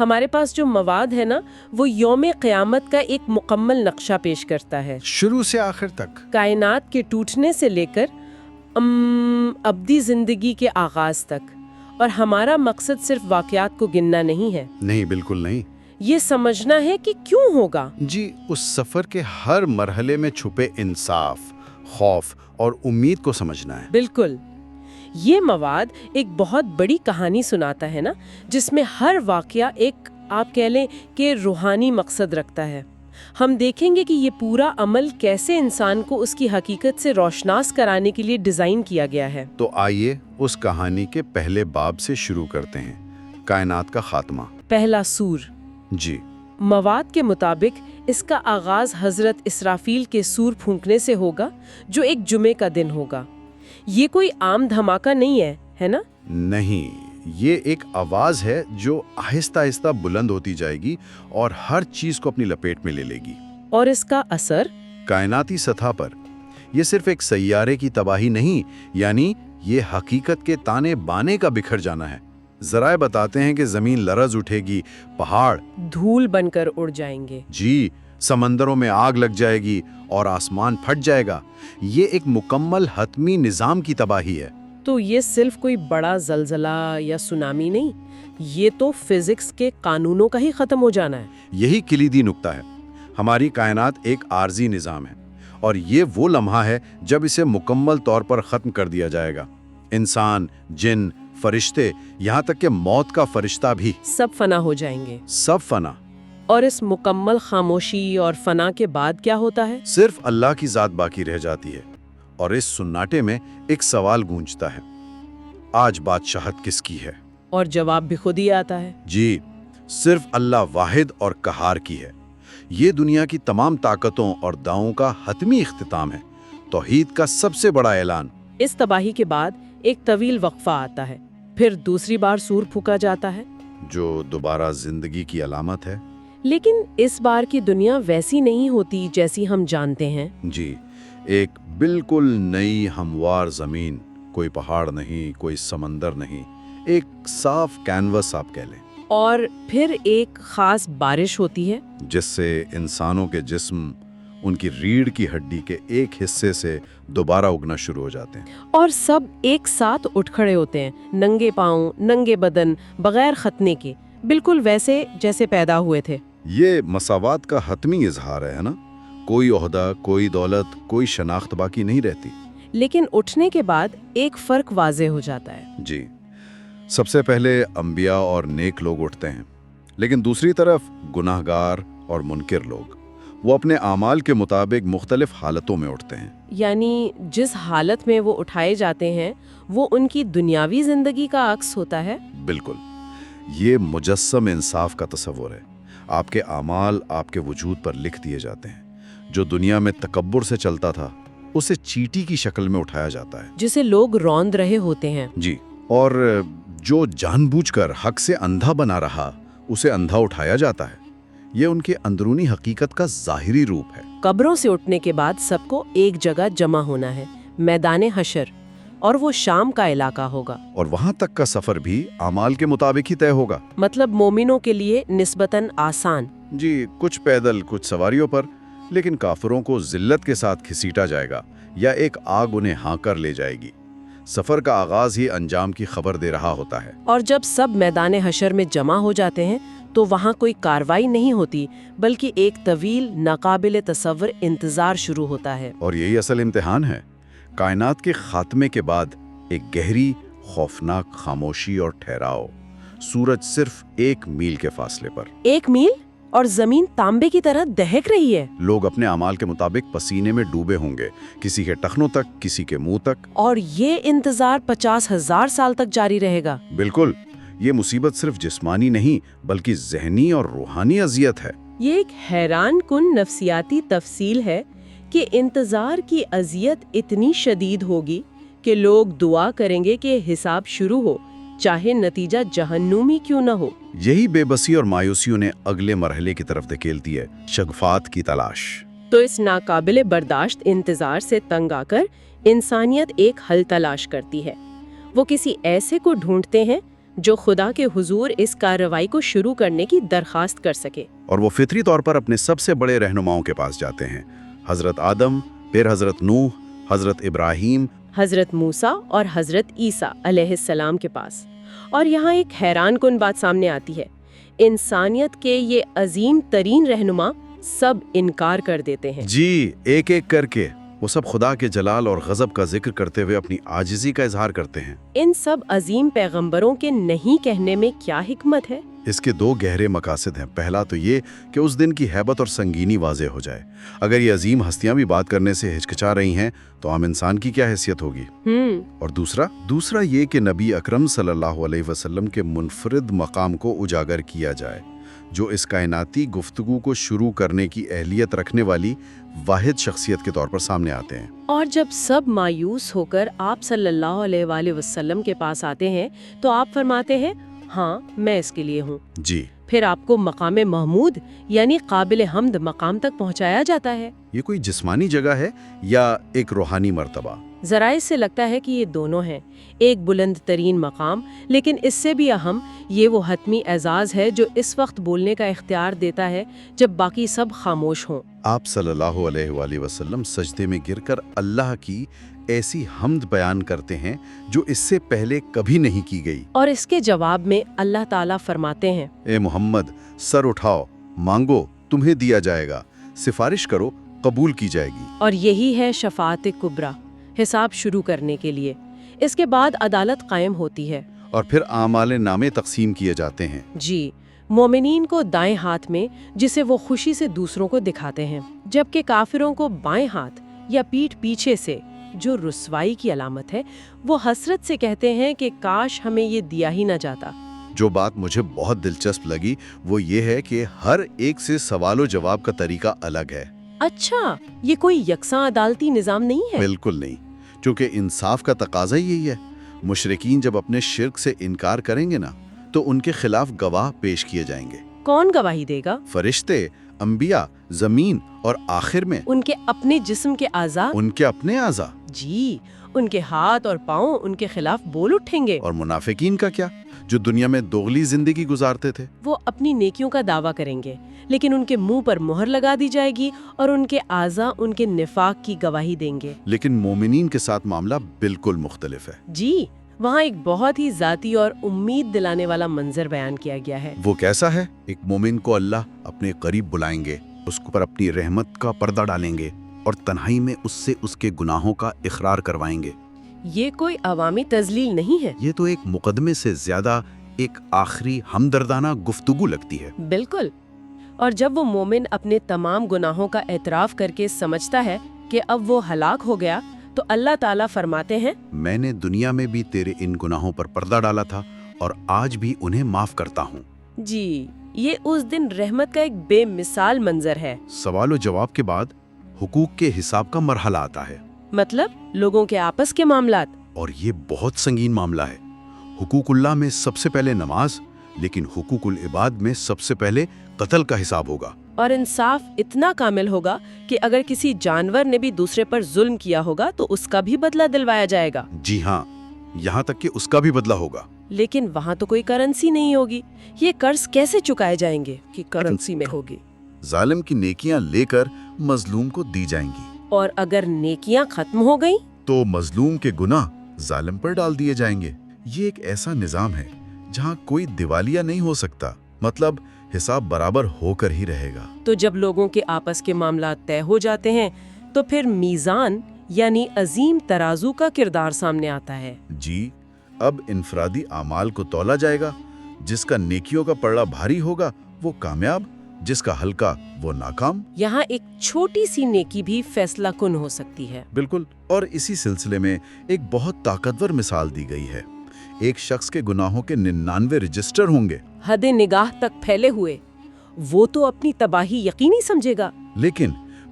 ہمارے پاس جو مواد ہے نا وہ یوم قیامت کا ایک مکمل نقشہ پیش کرتا ہے، شروع سے آخر تک، کائنات کے ٹوٹنے سے لے کر ابدی زندگی کے آغاز تک۔ اور ہمارا مقصد صرف واقعات کو گننا نہیں ہے، نہیں بالکل نہیں، یہ سمجھنا ہے کہ کیوں ہوگا۔ جی اس سفر کے ہر مرحلے میں چھپے انصاف، خوف اور امید کو سمجھنا ہے۔ بالکل، یہ مواد ایک بہت بڑی کہانی سناتا ہے نا، جس میں ہر واقعہ ایک آپ کہہ لیں کہ روحانی مقصد رکھتا ہے۔ ہم دیکھیں گے کہ یہ پورا عمل کیسے انسان کو اس کی حقیقت سے روشناس کرانے کے لیے ڈیزائن کیا گیا ہے۔ تو آئیے اس کہانی کے پہلے باب سے شروع کرتے ہیں، کائنات کا خاتمہ۔ پہلا سور۔ جی مواد کے مطابق اس کا آغاز حضرت اسرافیل کے سور پھونکنے سے ہوگا، جو ایک جمعے کا دن ہوگا۔ یہ کوئی عام دھماکہ نہیں ہے نا؟ نہیں، یہ ایک آواز ہے جو آہستہ آہستہ بلند ہوتی جائے گی اور ہر چیز کو اپنی لپیٹ میں لے لے گی۔ اور اس کا اثر کائناتی سطح پر یہ صرف ایک سیارے کی تباہی نہیں، یعنی یہ حقیقت کے تانے بانے کا بکھر جانا ہے۔ ذرائع بتاتے ہیں کہ زمین لرز اٹھے گی، پہاڑ دھول بن کر اڑ جائیں گے، جی سمندروں میں آگ لگ جائے گی اور آسمان پھٹ جائے گا۔ یہ ایک مکمل حتمی نظام کی تباہی ہے۔ تو یہ صرف کوئی بڑا زلزلہ یا سونامی نہیں، یہ تو فزکس کے قانونوں کا ہی ختم ہو جانا ہے۔ یہی کلیدی نقطہ ہے۔ ہماری کائنات ایک عارضی نظام ہے اور یہ وہ لمحہ ہے جب اسے مکمل طور پر ختم کر دیا جائے گا۔ انسان، جن، فرشتے، یہاں تک کہ موت کا فرشتہ بھی سب فنا ہو جائیں گے، سب فنا۔ اور اس مکمل خاموشی اور فنا کے بعد کیا ہوتا ہے؟ صرف اللہ کی ذات باقی رہ جاتی ہے، اور اس سناٹے میں ایک سوال گونجتا ہے، آج بادشاہت کس کی ہے؟ اور جواب بھی خود ہی آتا ہے، جی صرف اللہ واحد اور قہار کی ہے۔ یہ دنیا کی تمام طاقتوں اور داؤں کا حتمی اختتام ہے، توحید کا سب سے بڑا اعلان۔ اس تباہی کے بعد ایک طویل وقفہ آتا ہے، پھر دوسری بار سور پھونکا جاتا ہے، جو دوبارہ زندگی کی علامت ہے۔ لیکن اس بار کی دنیا ویسی نہیں ہوتی جیسی ہم جانتے ہیں۔ جی ایک بالکل نئی ہموار زمین، کوئی پہاڑ نہیں، کوئی سمندر نہیں، ایک صاف کینوس آپ کہہ لیں۔ اور پھر ایک خاص بارش ہوتی ہے، جس سے انسانوں کے جسم ان کی ریڑھ کی ہڈی کے ایک حصے سے دوبارہ اگنا شروع ہو جاتے ہیں، اور سب ایک ساتھ اٹھ کھڑے ہوتے ہیں، ننگے پاؤں، ننگے بدن، بغیر ختنے کے، بالکل ویسے جیسے پیدا ہوئے تھے۔ یہ مساوات کا حتمی اظہار ہے نا؟ کوئی عہدہ، کوئی دولت، کوئی شناخت باقی نہیں رہتی۔ لیکن اٹھنے کے بعد ایک فرق واضح ہو جاتا ہے۔ جی سب سے پہلے انبیاء اور نیک لوگ اٹھتے ہیں، لیکن دوسری طرف گناہ گار اور منکر لوگ، وہ اپنے اعمال کے مطابق مختلف حالتوں میں اٹھتے ہیں۔ یعنی جس حالت میں وہ اٹھائے جاتے ہیں وہ ان کی دنیاوی زندگی کا عکس ہوتا ہے۔ بالکل، یہ مجسم انصاف کا تصور ہے۔ آپ کے اعمال آپ کے وجود پر لکھ دیے جاتے ہیں۔ جو دنیا میں تکبر سے چلتا تھا اسے چیٹی کی شکل میں اٹھایا جاتا ہے، جسے لوگ روند رہے ہوتے ہیں۔ جی، اور جو جان بوجھ کر حق سے اندھا بنا رہا اسے اندھا اٹھایا جاتا ہے۔ یہ ان کے اندرونی حقیقت کا ظاہری روپ ہے۔ قبروں سے اٹھنے کے بعد سب کو ایک جگہ جمع ہونا ہے، میدان حشر، اور وہ شام کا علاقہ ہوگا۔ اور وہاں تک کا سفر بھی اعمال کے مطابق ہی طے ہوگا۔ مطلب مومنوں کے لیے نسبتاً آسان۔ جی کچھ پیدل، کچھ سواریوں پر، لیکن کافروں کو ذلت کے ساتھ گھسیٹا جائے گا یا ایک آگ انہیں ہاں کر لے جائے گی۔ سفر کا آغاز ہی انجام کی خبر دے رہا ہوتا ہے۔ اور جب سب میدان حشر میں جمع ہو جاتے ہیں تو وہاں کوئی کاروائی نہیں ہوتی، بلکہ ایک طویل ناقابل تصور انتظار شروع ہوتا ہے۔ اور یہی اصل امتحان ہے۔ کائنات کے خاتمے کے بعد ایک گہری خوفناک خاموشی اور ٹھہراؤ، سورج صرف 1 میل کے فاصلے پر۔ 1 میل؟ اور زمین تانبے کی طرح دہک رہی ہے۔ لوگ اپنے اعمال کے مطابق پسینے میں ڈوبے ہوں گے، کسی کے ٹخنوں تک، کسی کے منہ تک۔ اور یہ انتظار 50,000 سال تک جاری رہے گا۔ بالکل، یہ مصیبت صرف جسمانی نہیں بلکہ ذہنی اور روحانی اذیت ہے۔ یہ ایک حیران کن نفسیاتی تفصیل ہے کہ انتظار کی اذیت اتنی شدید ہوگی کہ لوگ دعا کریں گے کہ حساب شروع ہو، چاہے نتیجہ جہنمی کیوں نہ ہو۔ یہی بے بسی اور مایوسیوں نے اگلے مرحلے کی طرف دھکیلتی ہے، شگفات کی تلاش۔ تو اس ناقابل برداشت انتظار سے تنگ آ کر انسانیت ایک حل تلاش کرتی ہے۔ وہ کسی ایسے کو ڈھونڈتے ہیں جو خدا کے حضور اس کارروائی کو شروع کرنے کی درخواست کر سکے۔ اور وہ فطری طور پر اپنے سب سے بڑے رہنماؤں کے پاس جاتے ہیں، حضرت آدم، پھر حضرت نوح، حضرت ابراہیم، حضرت موسیٰ اور حضرت عیسیٰ علیہ السلام کے پاس۔ اور یہاں ایک حیران کن بات سامنے آتی ہے، انسانیت کے یہ عظیم ترین رہنما سب انکار کر دیتے ہیں۔ جی، ایک ایک کر کے وہ سب خدا کے جلال اور غضب کا ذکر کرتے ہوئے اپنی عاجزی کا اظہار کرتے ہیں۔ ان سب عظیم پیغمبروں کے نہیں کہنے میں کیا حکمت ہے؟ اس کے دو گہرے مقاصد ہیں۔ پہلا تو یہ کہ اس دن کی ہیبت اور سنگینی واضح ہو جائے۔ اگر یہ عظیم ہستیاں بھی بات کرنے سے ہچکچا رہی ہیں تو عام انسان کی کیا حیثیت ہوگی؟ اور دوسرا یہ کہ نبی اکرم صلی اللہ علیہ وسلم کے منفرد مقام کو اجاگر کیا جائے، جو اس کائناتی گفتگو کو شروع کرنے کی اہلیت رکھنے والی واحد شخصیت کے طور پر سامنے آتے ہیں۔ اور جب سب مایوس ہو کر آپ صلی اللہ علیہ وآلہ وسلم کے پاس آتے ہیں تو آپ فرماتے ہیں، ہاں میں اس کے لیے ہوں۔ جی، پھر آپ کو مقام محمود یعنی قابل حمد مقام تک پہنچایا جاتا ہے۔ یہ کوئی جسمانی جگہ ہے یا ایک روحانی مرتبہ؟ ذرائع سے لگتا ہے کہ یہ دونوں ہیں، ایک بلند ترین مقام، لیکن اس سے بھی اہم یہ وہ حتمی اعزاز ہے جو اس وقت بولنے کا اختیار دیتا ہے جب باقی سب خاموش ہوں۔ آپ صلی اللہ علیہ وآلہ وسلم سجدے میں گر کر اللہ کی ایسی حمد بیان کرتے ہیں جو اس سے پہلے کبھی نہیں کی گئی، اور اس کے جواب میں اللہ تعالیٰ فرماتے ہیں، اے محمد، سر اٹھاؤ، مانگو تمہیں دیا جائے گا، سفارش کرو قبول کی جائے گی۔ اور یہی ہے شفاعت کبریٰ، حساب شروع کرنے کے لیے۔ اس کے بعد عدالت قائم ہوتی ہے، اور پھر اعمال نامے تقسیم کیے جاتے ہیں۔ جی، مومنین کو دائیں ہاتھ میں، جسے وہ خوشی سے دوسروں کو دکھاتے ہیں، جبکہ کافروں کو بائیں ہاتھ یا پیٹھ پیچھے سے، جو رسوائی کی علامت ہے، وہ حسرت سے کہتے ہیں کہ کاش ہمیں یہ دیا ہی نہ جاتا۔ جو بات مجھے بہت دلچسپ لگی وہ یہ ہے کہ ہر ایک سے سوال و جواب کا طریقہ الگ ہے۔ اچھا، یہ کوئی یکساں عدالتی نظام نہیں ہے؟ بالکل نہیں، چونکہ انصاف کا تقاضا یہی ہے۔ مشرکین جب اپنے شرک سے انکار کریں گے نا تو ان کے خلاف گواہ پیش کیے جائیں گے۔ کون گواہی دے گا؟ فرشتے، انبیاء، زمین، اور آخر میں ان کے اپنے جسم کے اعضاء؟ ان کے اپنے اعضاء۔ جی، ان کے ہاتھ اور پاؤں ان کے خلاف بول اٹھیں گے۔ اور منافقین کا کیا، جو دنیا میں دوغلی زندگی گزارتے تھے؟ وہ اپنی نیکیوں کا دعویٰ کریں گے، لیکن ان کے منہ پر مہر لگا دی جائے گی اور ان کے اعضاء ان کے نفاق کی گواہی دیں گے۔ لیکن مومنین کے ساتھ معاملہ بالکل مختلف ہے۔ جی، وہاں ایک بہت ہی ذاتی اور امید دلانے والا منظر بیان کیا گیا ہے۔ وہ کیسا ہے؟ ایک مومن کو اللہ اپنے قریب بلائیں گے، اس پر اپنی رحمت کا پردہ ڈالیں گے اور تنہائی میں اس سے اس کے گناہوں کا اقرار کروائیں گے۔ یہ کوئی عوامی تذلیل نہیں ہے۔ یہ تو ایک مقدمے سے زیادہ ایک آخری ہمدردانہ گفتگو لگتی ہے۔ بالکل، اور جب وہ مومن اپنے تمام گناہوں کا اعتراف کر کے سمجھتا ہے کہ اب وہ ہلاک ہو گیا تو اللہ تعالیٰ فرماتے ہیں، میں نے دنیا میں بھی تیرے ان گناہوں پر پردہ ڈالا تھا اور آج بھی انہیں معاف کرتا ہوں۔ جی، یہ اس دن رحمت کا ایک بے مثال منظر ہے۔ سوال و جواب کے بعد حقوق کے حساب کا مرحلہ آتا ہے، مطلب لوگوں کے آپس کے معاملات۔ اور یہ بہت سنگین معاملہ ہے۔ حقوق اللہ میں سب سے پہلے نماز، لیکن حقوق العباد میں سب سے پہلے قتل کا حساب ہوگا۔ اور انصاف اتنا کامل ہوگا کہ اگر کسی جانور نے بھی دوسرے پر ظلم کیا ہوگا تو اس کا بھی بدلہ دلوایا جائے گا۔ جی ہاں، یہاں تک کہ اس کا بھی بدلہ ہوگا۔ لیکن وہاں تو کوئی کرنسی نہیں ہوگی، یہ قرض کیسے چکائے جائیں گے کہ کرنسی میں ہوگی؟ ظالم کی نیکیاں لے کر مظلوم کو دی جائیں گی، اور اگر نیکیاں ختم ہو گئیں تو مظلوم کے گناہ ظالم پر ڈال دیے جائیں گے۔ یہ ایک ایسا نظام ہے جہاں کوئی دیوالیہ نہیں ہو سکتا، مطلب حساب برابر ہو کر ہی رہے گا۔ تو جب لوگوں کے آپس کے معاملات طے ہو جاتے ہیں تو پھر میزان یعنی عظیم ترازو کا کردار سامنے آتا ہے۔ جی، اب انفرادی اعمال کو تولا جائے گا، جس کا نیکیوں کا پلڑا بھاری ہوگا وہ کامیاب، جس کا ہلکا وہ ناکام۔ یہاں ایک چھوٹی سی نیکی بھی فیصلہ کن ہو سکتی ہے۔ بالکل، اور اسی سلسلے میں ایک بہت طاقتور مثال دی گئی ہے۔ ایک شخص کے گناہوں کے 99 رجسٹر ہوں گے، حد نگاہ تک پھیلے ہوئے، وہ تو اپنی تباہی یقینی سمجھے گا، لیکن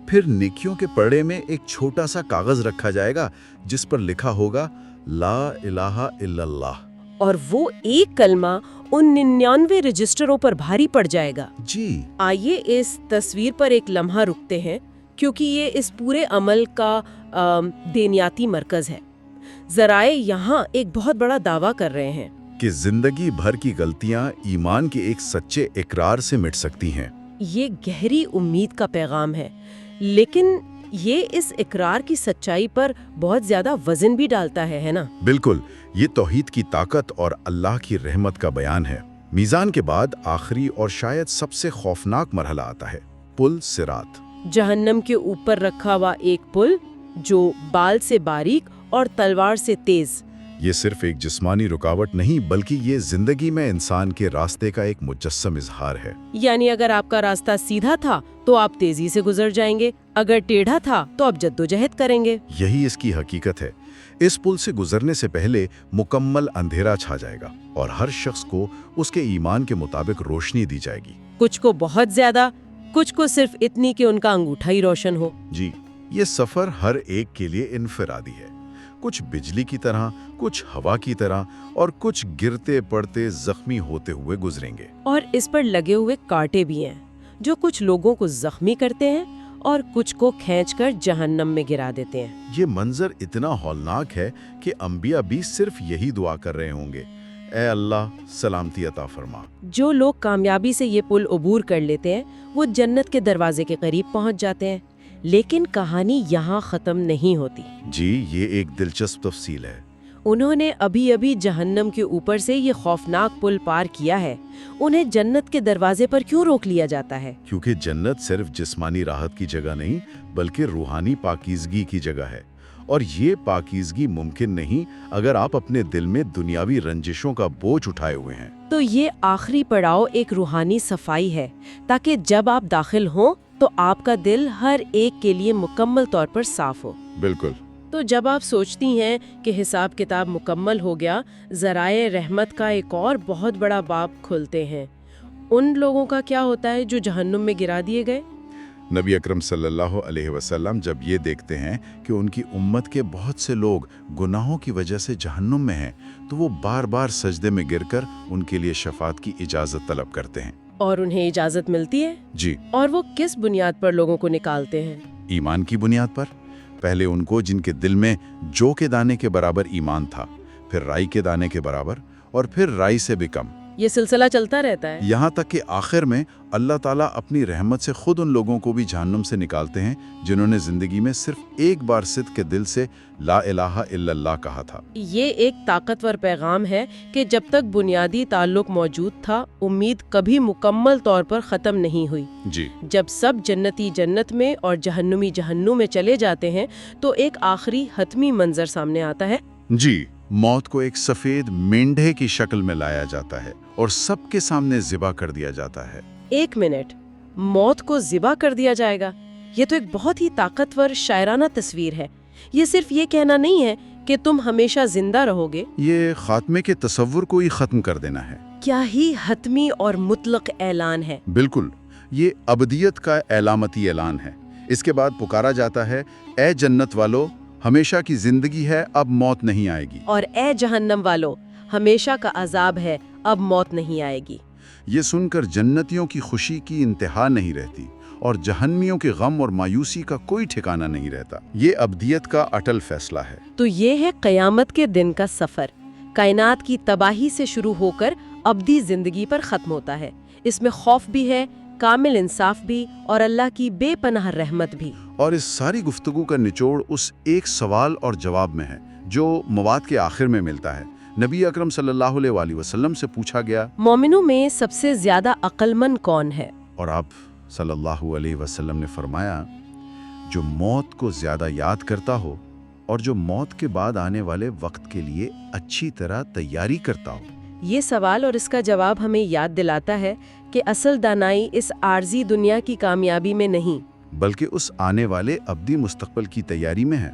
پھر نیکیوں کے پڑے میں ایک چھوٹا سا کاغذ رکھا جائے گا جس پر لکھا ہوگا لا الہ الا اللہ، اور وہ ایک کلمہ ان 99 رجسٹروں پر بھاری پڑ جائے گا۔ جی، آئیے اس تصویر پر ایک لمحہ رکتے ہیں کیونکہ یہ اس پورے عمل کا دینیاتی مرکز ہے۔ ذرائع یہاں ایک بہت بڑا دعویٰ کر رہے ہیں کہ زندگی بھر کی غلطیاں ایمان کے ایک سچے اقرار سے مٹ سکتی ہیں۔ یہ گہری امید کا پیغام ہے، لیکن یہ اس اقرار کی سچائی پر بہت زیادہ وزن بھی ڈالتا ہے نا؟ بالکل، یہ توحید کی طاقت اور اللہ کی رحمت کا بیان ہے۔ میزان کے بعد آخری اور شاید سب سے خوفناک مرحلہ آتا ہے، پل صراط۔ جہنم کے اوپر رکھا ہوا ایک پل جو بال سے باریک اور تلوار سے تیز۔ یہ صرف ایک جسمانی رکاوٹ نہیں بلکہ یہ زندگی میں انسان کے راستے کا ایک مجسم اظہار ہے۔ یعنی اگر آپ کا راستہ سیدھا تھا تو آپ تیزی سے گزر جائیں گے، اگر ٹیڑھا تھا تو آپ جدوجہد کریں گے۔ یہی اس کی حقیقت ہے۔ اس پل سے گزرنے سے پہلے مکمل اندھیرا چھا جائے گا اور ہر شخص کو اس کے ایمان کے مطابق روشنی دی جائے گی۔ کچھ کو بہت زیادہ، کچھ کو صرف اتنی کہ ان کا انگوٹھا ہی روشن ہو۔ جی، یہ سفر ہر ایک کے لیے انفرادی ہے، کچھ بجلی کی طرح، کچھ ہوا کی طرح اور کچھ گرتے پڑتے زخمی ہوتے ہوئے گزریں گے۔ اور اس پر لگے ہوئے کانٹے بھی ہیں جو کچھ لوگوں کو زخمی کرتے ہیں اور کچھ کو کھینچ کر جہنم میں گرا دیتے ہیں۔ یہ منظر اتنا ہولناک ہے کہ انبیاء بھی صرف یہی دعا کر رہے ہوں گے، اے اللہ سلامتی عطا فرما۔ جو لوگ کامیابی سے یہ پل عبور کر لیتے ہیں وہ جنت کے دروازے کے قریب پہنچ جاتے ہیں، لیکن کہانی یہاں ختم نہیں ہوتی۔ جی، یہ ایک دلچسپ تفصیل ہے۔ انہوں نے ابھی جہنم کے اوپر سے یہ خوفناک پل پار کیا ہے، انہیں جنت کے دروازے پر کیوں روک لیا جاتا ہے؟ کیونکہ جنت صرف جسمانی راحت کی جگہ نہیں بلکہ روحانی پاکیزگی کی جگہ ہے، اور یہ پاکیزگی ممکن نہیں اگر آپ اپنے دل میں دنیاوی رنجشوں کا بوجھ اٹھائے ہوئے ہیں۔ تو یہ آخری پڑاؤ ایک روحانی صفائی ہے، تاکہ جب آپ داخل ہوں تو آپ کا دل ہر ایک کے لیے مکمل طور پر صاف ہو۔ بالکل۔ تو جب آپ سوچتی ہیں کہ حساب کتاب مکمل ہو گیا، ذرائع رحمت کا ایک اور بہت بڑا باب کھلتے ہیں۔ ان لوگوں کا کیا ہوتا ہے جو جہنم میں گرا دیے گئے؟ نبی اکرم صلی اللہ علیہ وسلم جب یہ دیکھتے ہیں کہ ان کی امت کے بہت سے لوگ گناہوں کی وجہ سے جہنم میں ہیں تو وہ بار بار سجدے میں گر کر ان کے لیے شفاعت کی اجازت طلب کرتے ہیں۔ اور انہیں اجازت ملتی ہے؟ جی۔ اور وہ کس بنیاد پر لوگوں کو نکالتے ہیں؟ ایمان کی بنیاد پر۔ پہلے ان کو جن کے دل میں جو کے دانے کے برابر ایمان تھا، پھر رائی کے دانے کے برابر، اور پھر رائی سے بھی کم۔ یہ سلسلہ چلتا رہتا ہے یہاں تک کہ آخر میں اللہ تعالیٰ اپنی رحمت سے خود ان لوگوں کو بھی جہنم سے نکالتے ہیں جنہوں نے زندگی میں صرف ایک بار صدق کے دل سے لا الہ الا اللہ کہا تھا۔ یہ ایک طاقتور پیغام ہے کہ جب تک بنیادی تعلق موجود تھا، امید کبھی مکمل طور پر ختم نہیں ہوئی۔ جی۔ جب سب جنتی جنت میں اور جہنمی جہنم میں چلے جاتے ہیں تو ایک آخری حتمی منظر سامنے آتا ہے۔ جی، موت کو ایک سفید مینڈھے کی شکل میں لایا جاتا ہے اور سب کے سامنے ذبح کر دیا جاتا ہے۔ ایک منٹ، موت کو ذبح کر دیا جائے گا؟ یہ تو ایک بہت ہی طاقتور شاعرانہ تصویر ہے۔ یہ صرف یہ کہنا نہیں ہے کہ تم ہمیشہ زندہ رہو گے، یہ خاتمے کے تصور کو ہی ختم کر دینا ہے۔ کیا ہی حتمی اور مطلق اعلان ہے۔ بالکل، یہ ابدیت کا علامتی اعلان ہے۔ اس کے بعد پکارا جاتا ہے، اے جنت والو، ہمیشہ کی زندگی ہے، اب موت نہیں آئے گی۔ اور اے جہنم والو، ہمیشہ کا عذاب ہے، اب موت نہیں آئے گی۔ یہ سن کر جنتیوں کی خوشی کی انتہا نہیں رہتی اور جہنمیوں کے غم اور مایوسی کا کوئی ٹھکانہ نہیں رہتا۔ یہ ابدیت کا اٹل فیصلہ ہے۔ تو یہ ہے قیامت کے دن کا سفر، کائنات کی تباہی سے شروع ہو کر ابدی زندگی پر ختم ہوتا ہے۔ اس میں خوف بھی ہے، کامل انصاف بھی، اور اللہ کی بے پناہ رحمت بھی۔ اور اس ساری گفتگو کا نچوڑ اس ایک سوال اور جواب میں ہے جو مواد کے آخر میں ملتا ہے۔ نبی اکرم صلی اللہ علیہ وسلم سے پوچھا گیا، مومنوں میں سب سے زیادہ عقل مند کون ہے؟ اور آپ صلی اللہ علیہ وسلم نے فرمایا، جو موت کو زیادہ یاد کرتا ہو اور جو موت کے بعد آنے والے وقت کے لیے اچھی طرح تیاری کرتا ہو۔ یہ سوال اور اس کا جواب ہمیں یاد دلاتا ہے کہ اصل دانائی اس عارضی دنیا کی کامیابی میں نہیں، بلکہ اس آنے والے ابدی مستقبل کی تیاری میں ہے۔